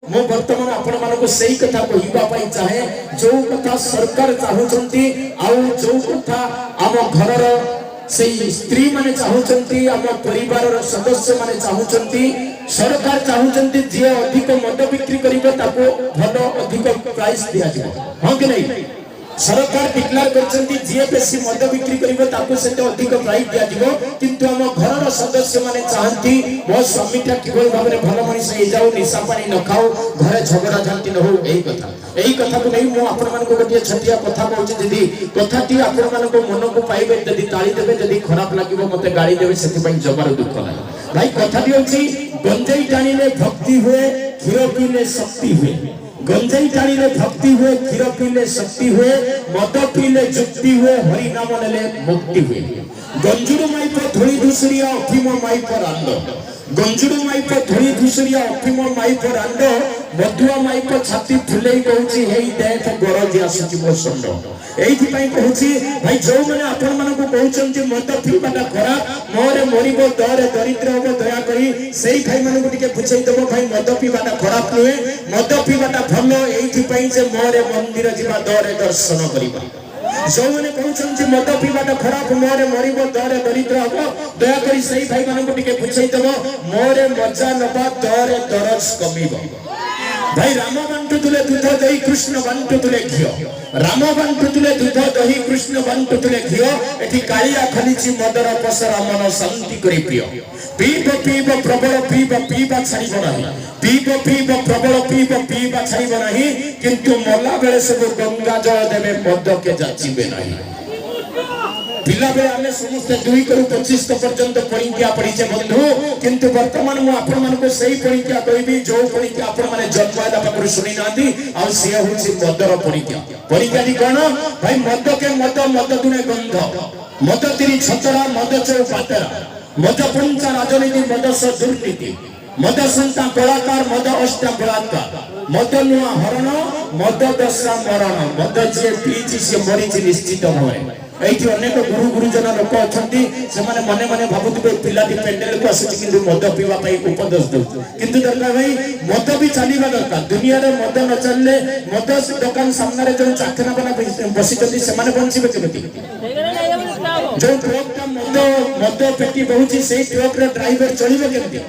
मो वर्तमान आपण मानको सही कथा कहिबा पई चाहे जो कथा सरकार चाहुचंती आउ जो कथा आम घरर सही स्त्री माने चाहुचंती आम परिवार सदस्य माने चाहुचंती सरकार चाहुचंती जे अधिक मद बिक्री करिबो ताको भलो अधिक प्राइस दिया जाय हां कि नहीं सरकार डिक्लेयर करछंती जे बेसी मद बिक्री करिबो ताको सेते अधिक प्राइस दिया जिवो किंतु हम घरर सदस्य माने चाहंती मो स्वामीटा किबल भाबरे भलो मनिस हे जाऊ निशा पानी न खाओ घरे झगड़ा झांटी न हो एही कथा को नहीं मो आपण मान को गटिया छटिया कथा कहूची दीदी कथाटी आपण मान को मन को पाइबे यदि ताली देबे यदि खराब लागिबो मते गाड़ी देबे सेति पई जबर दुख ना भाई कथाटी होची गंजई टाणीले भक्ति हुए खीर पीले शक्ति हुए गंजई टाणीले भक्ति हुए खीर पीले शक्ति हुए मद पीले जुक्ति हुए हरि नाम नेले मुक्ति हुए गंजुरु माई पर धोई दुसरिया अफिम माई पर आंदो गंजुरु माई पर धोई दुसरिया अफिम माई पर आंदो मधुआ माई पर छाती फुलेई कहूची हेई देख गरज आसुची मो संडो एथि पई कहूची भाई जो माने आपण माने को कहउचंती मद पीबाटा खराब मोरे मरिबो दरे दरिद्र हो दया करी सेई भाई माने को टिके बुझाई देबो भाई मद पीबाटा खराब नुहे मद पीबाटा भलो एथि पई जे मोरे मंदिर जिबा दरे दर्शन करिबा जो माने कहउचंती मद पीबाटा खराब मोरे मरिबो दरे दरिद्र हो दया करी सेई भाई माने को टिके बुझाई देबो मोरे मजा नबा दरे दरज कमिबो भाई राम बांटुले दूध दही कृष्ण बांटुले घियो राम बांटुले दूध दही कृष्ण बांटुले घियो एठी कालिया खलीची मदर पसरा मन शांति करी पियो पीब प्रबल पीब छाड़ब ना पीब प्रबल पीब छाड़ब ना किंतु मला बेले सब गंगा जल देवे मद के जाचिबे नहीं पिला बेले आमे समस्त 2 करू 25 पर्यंत परीक्षा पढ़ीचे बंधु किंतु वर्तमान मु आपण मन को सही परीक्षा कहबी जो परीक्षा आपण माने जन्म आदा पाकर सुनी नांदी आ से होची मदर परीक्षा दी कोन भाई मद के मद दुने गंध मद तिरी छतरा मद चौ पातरा मद पंचा राजनीति मद स दुर्नीति मद संता कलाकार मद अष्टा बलात्कार मद नुआ हरण मद दशा मरण मद जे पीची से मरीची निश्चित होए एठी अनेक गुरुजन लोक अछंती से माने मने मने भाबुतिबे पिलाटी पेंडेल को आसी किंतु मद पीवा पई उपदेश दउ किंतु दरकार भाई मद भी चलीबा दरकार दुनिया रे मद न चलले मद दुकान सामने रे जो चाखना बना बसितती से माने बंचिबे केमति जो ट्रक का मद पेटी बहुची से ट्रक रे ड्राइवर चलीबे केमति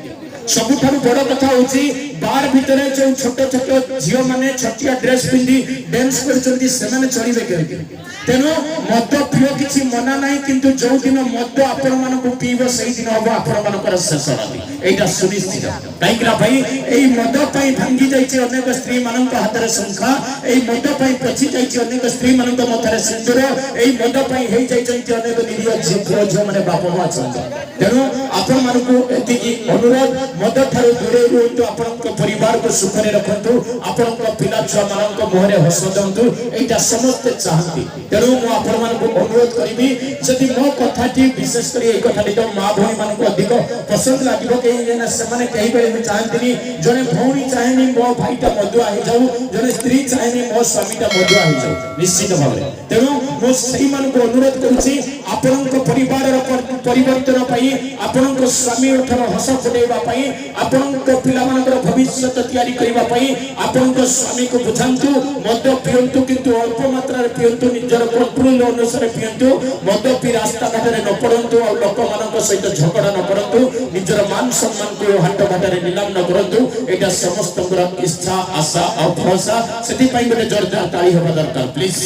सबुठारु बड़ कथा होची बार भितरे जो छोट छोट झियो माने छटिया ड्रेस पिंदी डांस करचंती से माने चलीबे केमति तेनो मद पियो किछि मना नाही किंतु जो दिन मद आपण मन को पीबो सही दिन होबो आपण मन कर शेष राती एटा सुनिश्चित काईकरा भाई एई मद पई भांगी जाईछि अनेक स्त्री मानन को हाथ रे शंखा एई मद पई पछि जाईछि अनेक स्त्री मानन को मथरे सिंदूर एई मद पई हेई जाईछि अनेक निरीह झियो जो माने बाप मां छन तेनो आपण मन को एतिकी अनुरोध मद थारे दूरे रुंतु आपण को परिवार को सुख रे रखंतु आपण को पिला छुआ मानन को मोहरे हस दंतु एटा समस्त चाहती तेणु मु आपण मान को अनुरोध करिबी जदि मो कथाटी विशेष करी ए कथाटी तो मां भौणी मान को अधिक पसंद लागिबो के जेना से माने कहि बेले भी चाहंतनी जने भौणी चाहेनी मो भाईटा मधुआ हे जाऊ जने स्त्री चाहेनी मो स्वामीटा मधुआ हे जाऊ निश्चित भाबरे तेणु मो सही मान को अनुरोध करूची आपण को परिवार रो परिवर्तन पई आपण को स्वामी उठर हस फुटेबा पई आपण को पिला मानकर भविष्य तैयारी करबा पई आपण को स्वामी को बुझांतु मद पियंतु किंतु अल्प मात्रा रे पियंतु निजर कंट्रोल अनुसार पियंतु मद पी रास्ता घाट रे न पड़ंतु और लोक मानक सहित झगड़ा न करंतु निजर मान सम्मान को हाट घाट रे नीलाम न करंतु एटा समस्त इच्छा आशा और भरोसा सेति पई गोटे जोरदार ताली होबा दरकार प्लीज।